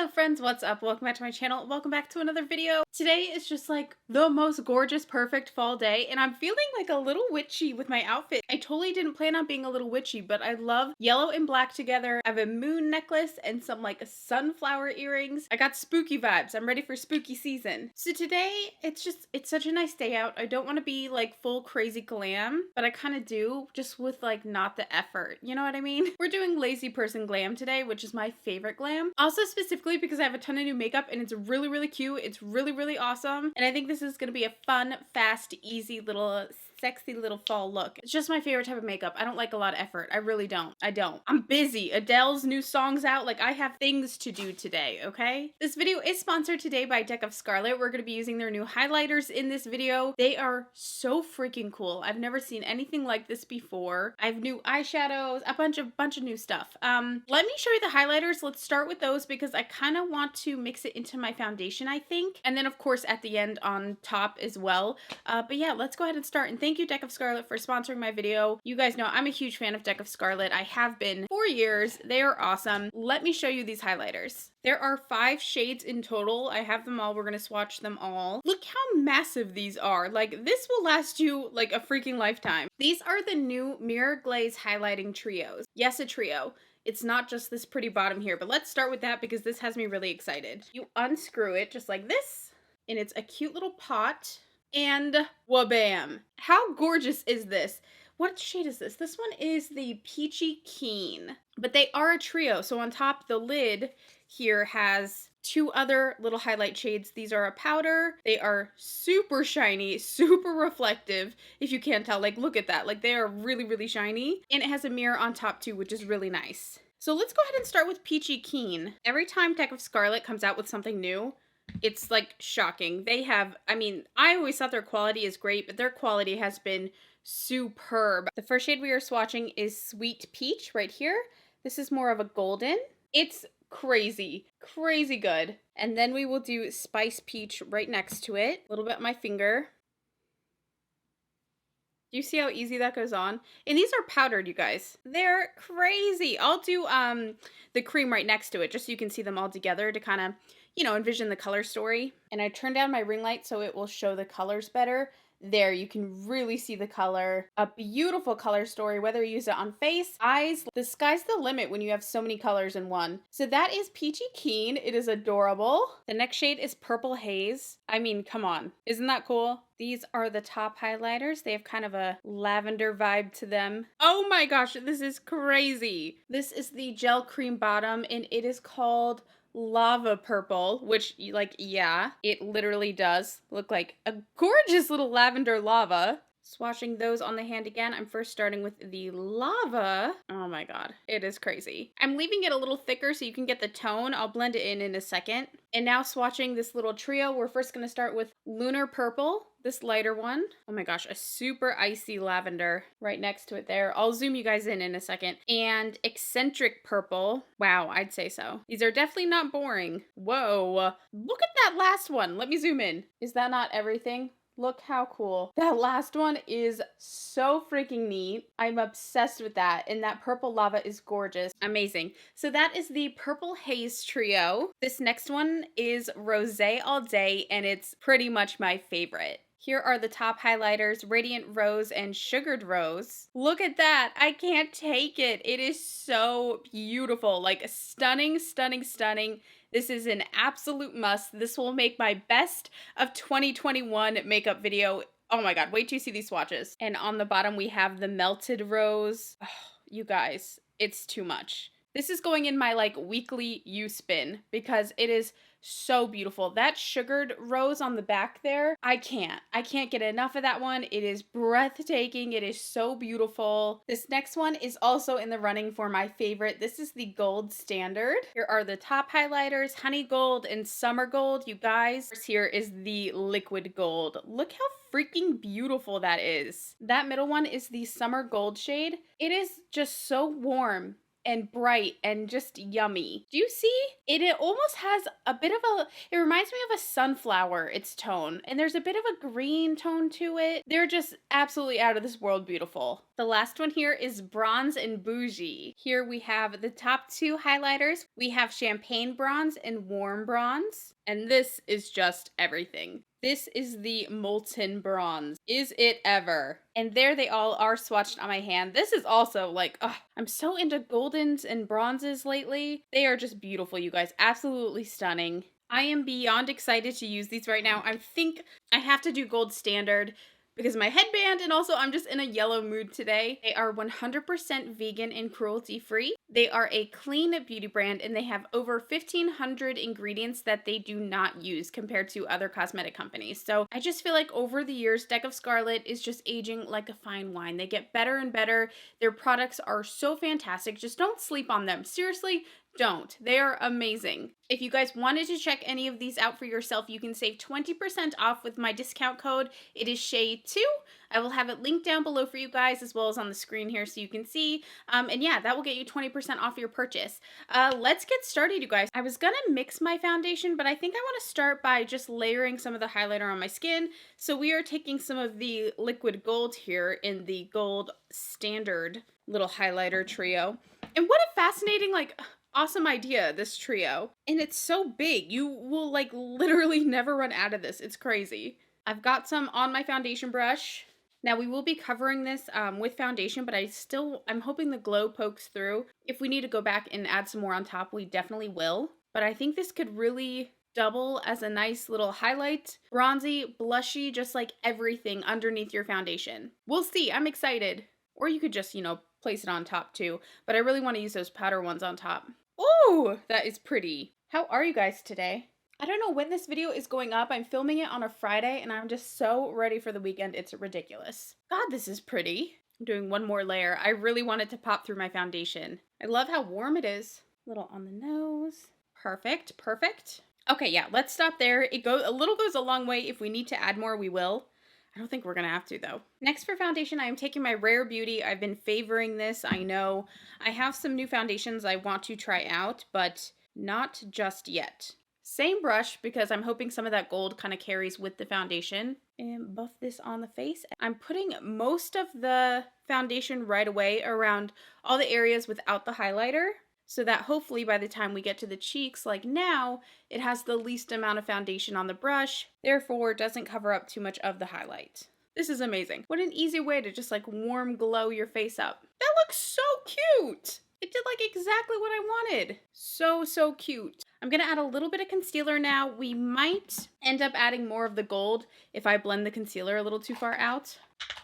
Hello friends, what's up? Welcome back to my channel. Welcome back to another video. Today is just like the most gorgeous, perfect fall day, and I'm feeling like a little witchy with my outfit. I totally didn't plan on being a little witchy, but I love yellow and black together. I have a moon necklace and some like sunflower earrings. I got spooky vibes. I'm ready for spooky season. So today, it's such a nice day out. I don't want to be like full crazy glam, but I kind of do, just with like not the effort. You know what I mean? We're doing lazy person glam today, which is my favorite glam. Also specifically because I have a ton of new makeup and it's really, really cute. It's really, really awesome. And I think this is going to be a fun, fast, easy little sexy little fall look. It's just my favorite type of makeup. I don't like a lot of effort. I really don't. I'm busy. Adele's new song's out. Like I have things to do today, okay? This video is sponsored today by Deck of Scarlet. We're going to be using their new highlighters in this video. They are so freaking cool. I've never seen anything like this before. I have new eyeshadows, a bunch of new stuff. Let me show you the highlighters. Let's start with those because I kind of want to mix it into my foundation, I think. And then of course at the end on top as well. But yeah, let's go ahead and start. And thank you, Deck of Scarlet, for sponsoring my video. You guys know I'm a huge fan of Deck of Scarlet. I have been for years. They are awesome. Let me show you these highlighters. There are 5 shades in total. I have them all. We're going to swatch them all. Look how massive these are. Like, this will last you like a freaking lifetime. These are the new Mirror Glaze highlighting trios. Yes, a trio. It's not just this pretty bottom here, but let's start with that because this has me really excited. You unscrew it just like this, and it's a cute little pot, and wabam. How gorgeous is this? What shade is this? This one is the Peachy Keen, but they are a trio. So on top, the lid here has 2 other little highlight shades. These are a powder. They are super shiny, super reflective. If you can't tell, like, look at that. Like, they are really, really shiny. And it has a mirror on top too, which is really nice. So let's go ahead and start with Peachy Keen. Every time Deck of Scarlet comes out with something new, it's like shocking. They have, I mean, I always thought their quality is great, but their quality has been superb. The first shade we are swatching is Sweet Peach right here. This is more of a golden. It's crazy good. And then we will do Spice Peach right next to it. A little bit on my finger. Do you see how easy that goes on? And these are powdered, you guys. They're crazy. I'll do the cream right next to it just so you can see them all together to kind of, you know, envision the color story. And I turned down my ring light so it will show the colors better. There, you can really see the color. A beautiful color story, whether you use it on face, eyes. The sky's the limit when you have so many colors in one. So that is Peachy Keen. It is adorable. The next shade is Purple Haze. I mean, come on. Isn't that cool? These are the top highlighters. They have kind of a lavender vibe to them. Oh my gosh, this is crazy. This is the gel cream bottom, and it is called Lava Purple, which, like, yeah, it literally does look like a gorgeous little lavender lava. Swatching those on the hand again. I'm first starting with the lava. Oh my god, it is crazy. I'm leaving it a little thicker so you can get the tone. I'll blend it in a second. And now swatching this little trio, we're first going to start with Lunar Purple, this lighter one. Oh my gosh, a super icy lavender right next to it there. I'll zoom you guys in a second. And Eccentric Purple. Wow, I'd say so. These are definitely not boring. Whoa, look at that last one. Let me zoom in. Is that not everything? Look how cool. That last one is so freaking neat. I'm obsessed with that. And that purple lava is gorgeous. Amazing. So that is the Purple Haze trio. This next one is Rosé All Day, and it's pretty much my favorite. Here are the top highlighters, Radiant Rose and Sugared Rose. Look at that. I can't take it. It is so beautiful. Like stunning, stunning, stunning. This is an absolute must. This will make my best of 2021 makeup video. Oh my god, wait till you see these swatches. And on the bottom we have the Melted Rose. Oh, you guys, it's too much. This is going in my like weekly use bin because it is so beautiful. That Sugared Rose on the back there, I can't get enough of that one. It is breathtaking. It is so beautiful. This next one is also in the running for my favorite. This is the Gold Standard. Here are the top highlighters, Honey Gold and Summer Gold. You guys, here is the Liquid Gold. Look how freaking beautiful that is. That middle one is the Summer Gold shade. It is just so warm and bright and just yummy. Do you see? It almost has a bit of a, it reminds me of a sunflower, its tone. And there's a bit of a green tone to it. They're just absolutely out of this world beautiful. The last one here is Bronze and Bougie. Here we have the top two highlighters. We have Champagne Bronze and Warm Bronze. And this is just everything. This is the Molten Bronze. Is it ever? And there they all are swatched on my hand. This is also like, I'm so into goldens and bronzes lately. They are just beautiful, you guys. Absolutely stunning. I am beyond excited to use these right now. I think I have to do gold standard because of my headband, and also I'm just in a yellow mood today. They are 100% vegan and cruelty-free. They are a clean beauty brand, and they have over 1,500 ingredients that they do not use compared to other cosmetic companies. So I just feel like over the years, Deck of Scarlet is just aging like a fine wine. They get better and better. Their products are so fantastic. Just don't sleep on them. Seriously, don't. They are amazing. If you guys wanted to check any of these out for yourself, you can save 20% off with my discount code. It is Shay2. I will have it linked down below for you guys as well as on the screen here so you can see. And yeah, that will get you 20% off your purchase. Let's get started, you guys. I was gonna mix my foundation, but I think I want to start by just layering some of the highlighter on my skin. So we are taking some of the liquid gold here in the gold standard little highlighter trio. And what a fascinating, like, awesome idea, this trio. And it's so big. You will like literally never run out of this. It's crazy. I've got some on my foundation brush. Now we will be covering this with foundation, but I'm hoping the glow pokes through. If we need to go back and add some more on top, we definitely will. But I think this could really double as a nice little highlight. Bronzy, blushy, just like everything underneath your foundation. We'll see. I'm excited. Or you could just, place it on top too. But I really want to use those powder ones on top. Ooh, that is pretty. How are you guys today? I don't know when this video is going up. I'm filming it on a Friday and I'm just so ready for the weekend. It's ridiculous. God, this is pretty. I'm doing one more layer. I really want it to pop through my foundation. I love how warm it is. A little on the nose. Perfect, perfect. Okay, yeah, let's stop there. A little goes a long way. If we need to add more, we will. I don't think we're gonna have to though. Next for foundation, I am taking my Rare Beauty. I've been favoring this, I know. I have some new foundations I want to try out, but not just yet. Same brush because I'm hoping some of that gold kind of carries with the foundation. And buff this on the face. I'm putting most of the foundation right away around all the areas without the highlighter, so that hopefully by the time we get to the cheeks, like now, it has the least amount of foundation on the brush, therefore doesn't cover up too much of the highlight. This is amazing. What an easy way to just like warm glow your face up. That looks so cute! It did like exactly what I wanted. So, so cute. I'm gonna add a little bit of concealer now. We might end up adding more of the gold if I blend the concealer a little too far out,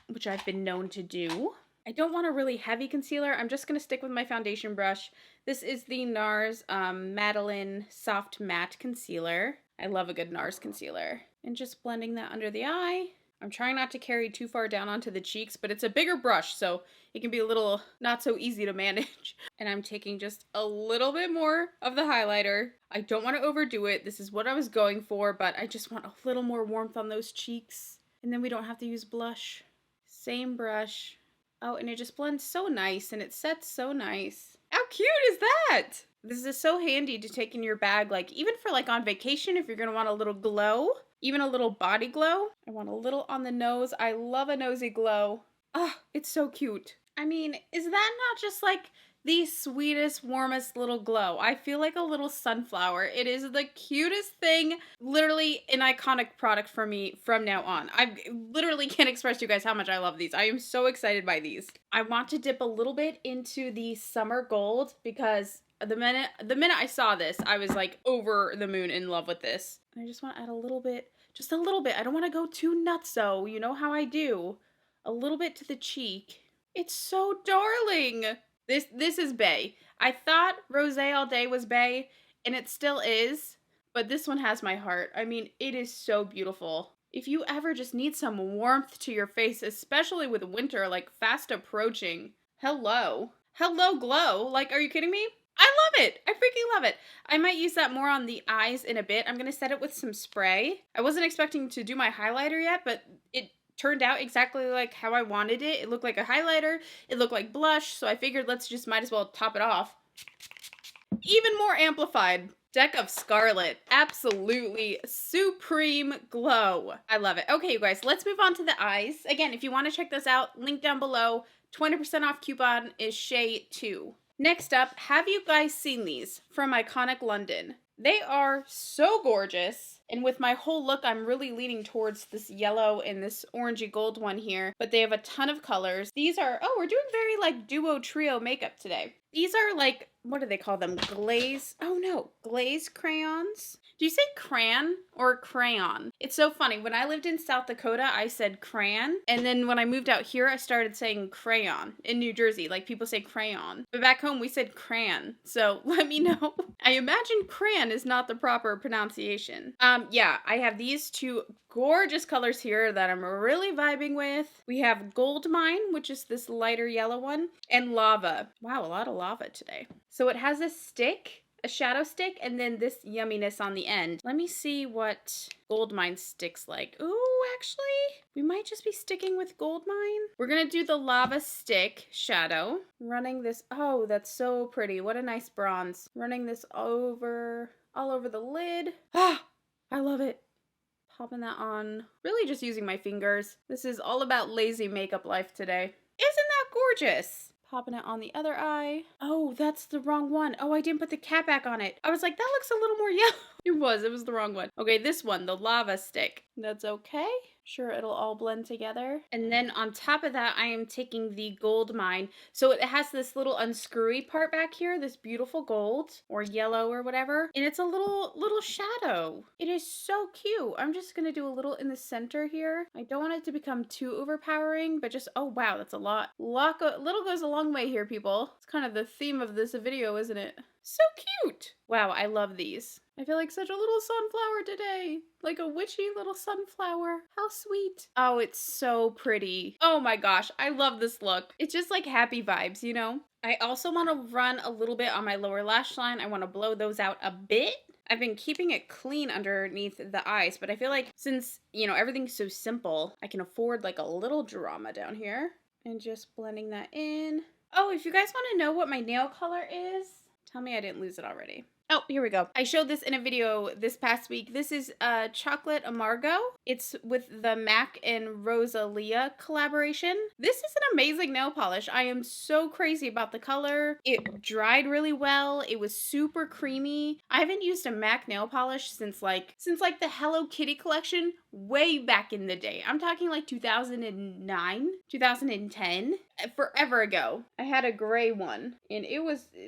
which I've been known to do. I don't want a really heavy concealer. I'm just going to stick with my foundation brush. This is the NARS Madeline Soft Matte Concealer. I love a good NARS concealer. And just blending that under the eye. I'm trying not to carry too far down onto the cheeks, but it's a bigger brush, so it can be a little not so easy to manage. And I'm taking just a little bit more of the highlighter. I don't want to overdo it. This is what I was going for, but I just want a little more warmth on those cheeks. And then we don't have to use blush. Same brush. Oh, and it just blends so nice, and it sets so nice. How cute is that? This is so handy to take in your bag, like even for like on vacation if you're gonna want a little glow, even a little body glow. I want a little on the nose. I love a nosy glow. Oh, it's so cute. I mean, is that not just like the sweetest, warmest little glow? I feel like a little sunflower. It is the cutest thing. Literally an iconic product for me from now on. I literally can't express to you guys how much I love these. I am so excited by these. I want to dip a little bit into the Summer Gold because the minute I saw this, I was like over the moon in love with this. I just want to add a little bit, just a little bit. I don't want to go too nuts though. You know how I do. A little bit to the cheek. It's so darling. This is bae. I thought Rosé All Day was bae, and it still is, but this one has my heart. I mean, it is so beautiful. If you ever just need some warmth to your face, especially with winter, like fast approaching, hello. Hello glow. Like, are you kidding me? I love it. I freaking love it. I might use that more on the eyes in a bit. I'm going to set it with some spray. I wasn't expecting to do my highlighter yet, but it turned out exactly like how I wanted it. It looked like a highlighter. It looked like blush. So I figured let's just might as well top it off. Even more amplified. Deck of Scarlet. Absolutely supreme glow. I love it. Okay, you guys, let's move on to the eyes. Again, if you want to check this out, link down below. 20% off coupon is Shay2. Next up, have you guys seen these from Iconic London? They are so gorgeous. And with my whole look, I'm really leaning towards this yellow and this orangey gold one here. But they have a ton of colors. These are, oh, we're doing very like duo trio makeup today. These are like, what do they call them? Glaze? Oh no, glaze crayons? Do you say crayon or crayon? It's so funny. When I lived in South Dakota, I said crayon. And then when I moved out here, I started saying crayon in New Jersey. Like people say crayon. But back home, we said crayon. So let me know. I imagine crayon is not the proper pronunciation. Yeah, I have these two gorgeous colors here that I'm really vibing with. We have Gold Mine, which is this lighter yellow one, and Lava. Wow, a lot of lava today. So it has a stick, a shadow stick, and then this yumminess on the end. Let me see what Gold Mine sticks like. Ooh, actually, we might just be sticking with Gold Mine. We're gonna do the lava stick shadow. Running this, oh, that's so pretty. What a nice bronze. Running this over, all over the lid. Ah, I love it. Popping that on. Really just using my fingers. This is all about lazy makeup life today. Isn't that gorgeous? Popping it on the other eye. Oh, that's the wrong one. Oh, I didn't put the cap back on it. I was like, that looks a little more yellow. It was the wrong one. Okay, this one, the lava stick. That's okay. Sure, it'll all blend together. And then on top of that, I am taking the Gold Mine. So it has this little unscrewy part back here, this beautiful gold or yellow or whatever. And it's a little shadow. It is so cute. I'm just gonna do a little in the center here. I don't want it to become too overpowering, but just, oh wow, that's a lot. Little goes a long way here, people. It's kind of the theme of this video, isn't it? So cute. Wow, I love these. I feel like such a little sunflower today. Like a witchy little sunflower. How sweet. Oh, it's so pretty. Oh my gosh, I love this look. It's just like happy vibes, you know? I also want to run a little bit on my lower lash line. I want to blow those out a bit. I've been keeping it clean underneath the eyes, but I feel like since, you know, everything's so simple, I can afford like a little drama down here. And just blending that in. Oh, if you guys want to know what my nail color is, tell me I didn't lose it already. Oh, here we go. I showed this in a video this past week. This is Chocolate Amargo. It's with the MAC and Rosalia collaboration. This is an amazing nail polish. I am so crazy about the color. It dried really well. It was super creamy. I haven't used a MAC nail polish since like the Hello Kitty collection way back in the day. I'm talking like 2009, 2010. Forever ago. I had a gray one and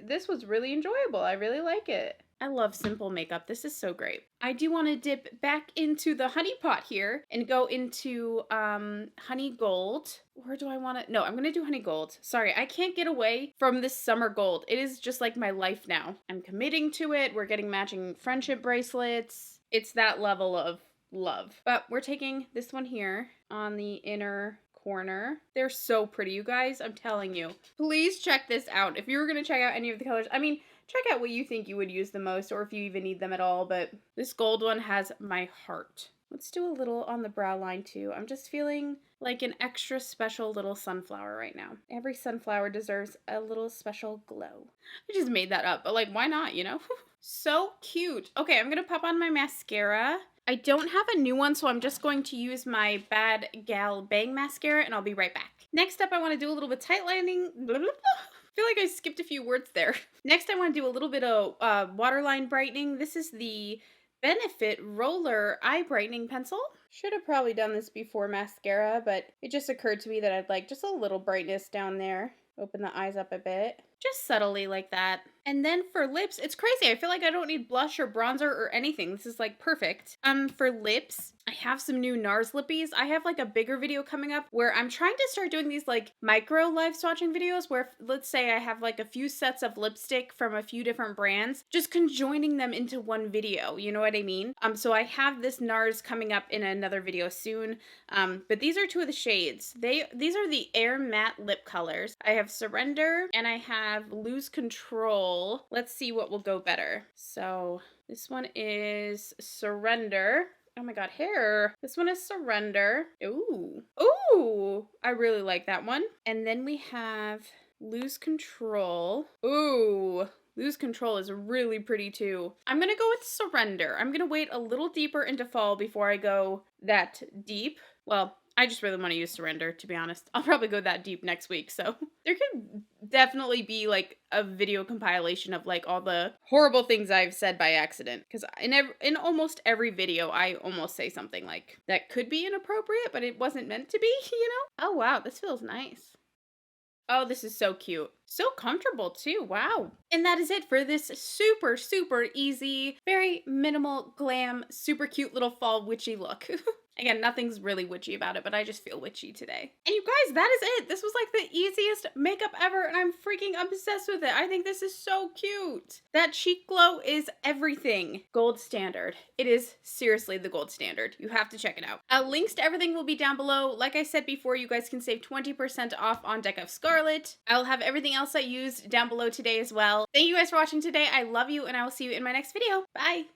this was really enjoyable. I really like it. I love simple makeup. This is so great. I do want to dip back into the honey pot here and go into honey gold. Where do I want to? No, I'm going to do honey gold. Sorry, I can't get away from this summer gold. It is just like my life now. I'm committing to it. We're getting matching friendship bracelets. It's that level of love. But we're taking this one here on the inner corner. They're so pretty, you guys. I'm telling you. Please check this out. If you were going to check out any of the colors, I mean, check out what you think you would use the most or if you even need them at all. But this gold one has my heart. Let's do a little on the brow line too. I'm just feeling like an extra special little sunflower right now. Every sunflower deserves a little special glow. I just made that up, but like, why not, you know? So cute. Okay, I'm going to pop on my mascara. I don't have a new one, so I'm just going to use my Bad Gal Bang mascara, and I'll be right back. Next up, I want to do a little bit tight lining. I feel like I skipped a few words there. Next, I want to do a little bit of waterline brightening. This is the Benefit Roller Eye Brightening Pencil. Should have probably done this before mascara, but it just occurred to me that I'd like just a little brightness down there. Open the eyes up a bit. Just subtly like that. And then for lips, it's crazy. I feel like I don't need blush or bronzer or anything. This is like perfect. For lips, I have some new NARS lippies. I have like a bigger video coming up where I'm trying to start doing these like micro live swatching videos where let's say I have like a few sets of lipstick from a few different brands, just conjoining them into one video. You know what I mean? So I have this NARS coming up in another video soon. But these are two of the shades. These are the Air Matte lip colors. I have Surrender and I have Lose Control. Let's see what will go better. So this one is Surrender. Oh my god, hair. This one is Surrender. Ooh. Ooh. I really like that one. And then we have Lose Control. Ooh. Lose Control is really pretty too. I'm gonna go with Surrender. I'm gonna wait a little deeper into fall before I go that deep. Well, I just really want to use Surrender, to be honest. I'll probably go that deep next week, so there could definitely be like a video compilation of like all the horrible things I've said by accident. Because in almost every video, I almost say something like that could be inappropriate, but it wasn't meant to be, you know? Oh wow, this feels nice. Oh, this is so cute. So comfortable too, wow. And that is it for this super, super easy, very minimal glam, super cute little fall witchy look. Again, nothing's really witchy about it, but I just feel witchy today. And you guys, that is it. This was like the easiest makeup ever, and I'm freaking obsessed with it. I think this is so cute. That cheek glow is everything. Gold standard. It is seriously the gold standard. You have to check it out. Links to everything will be down below. Like I said before, you guys can save 20% off on Deck of Scarlet. I'll have everything else I used down below today as well. Thank you guys for watching today. I love you, and I will see you in my next video. Bye!